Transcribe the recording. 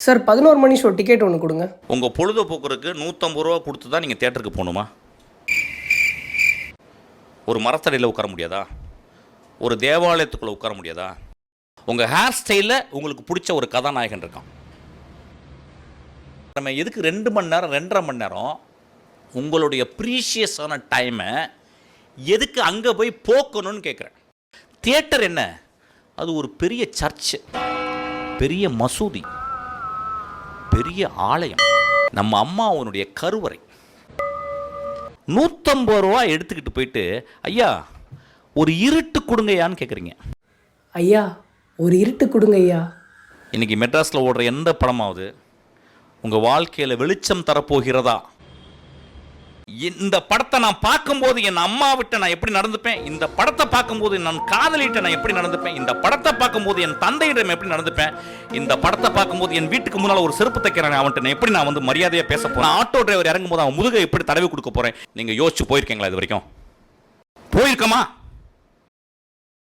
Sir 11 மணி show ticket ஒன்று கொடுங்க. உங்கள் பொழுதுபோக்குறதுக்கு 150 ரூபா கொடுத்து தான் நீங்கள் தேட்டருக்கு போகணுமா? ஒரு மரத்தடியில் உட்கார முடியாதா? ஒரு தேவாலயத்துக்குள்ளே உட்கார முடியாதா? உங்கள் ஹேர் ஸ்டைலில் உங்களுக்கு பிடிச்ச ஒரு கதாநாயகன் இருக்கான். நம்ம எதுக்கு 2 மணி நேரம் 2.5 மணி நேரம் உங்களுடைய ப்ரீஷியஸான டைமை எதுக்கு அங்கே போய் போக்கணும்னு கேட்குறேன். தியேட்டர் என்ன? அது ஒரு பெரிய சர்ச்சு, பெரிய மசூதி, பெரிய ஆலயம், நம்ம அம்மாவனுடைய கருவறை. 150 ரூபா எடுத்துக்கிட்டு போயிட்டு ஐயா ஒரு இருட்டு கொடுங்கய்யான்னு கேட்குறீங்க. ஐயா ஒரு இருட்டு கொடுங்க ஐயா. இன்றைக்கி மெட்ராஸில் ஓடுற எந்த படமாவது உங்கள் வாழ்க்கையில் வெளிச்சம் தரப்போகிறதா? இந்த படத்தை நான் பார்க்கும்போது என் அம்மாவிட்ட நான் எப்படி நடந்துப்பேன், இந்த படத்தை பார்க்கும்போது நான் காதலிட்ட நான் எப்படி நடந்துப்பேன், இந்த படத்தை பார்க்கும்போது என் தந்தையிடம் எப்படி நடந்துப்பேன், இந்த படத்தை பார்க்கும்போது என் வீட்டுக்கு முன்னால் ஒரு செருப்பு தைக்கிறேன் அவன்கிட்ட நான் எப்படி நான் வந்து மரியாதையாக பேச போகிறேன், ஆட்டோ டிரைவர் இறங்கும்போது அவன் முதுகை எப்படி தடவி கொடுக்க போகிறேன். நீங்கள் யோசிச்சு போயிருக்கீங்களா? இது வரைக்கும் போயிருக்கமா?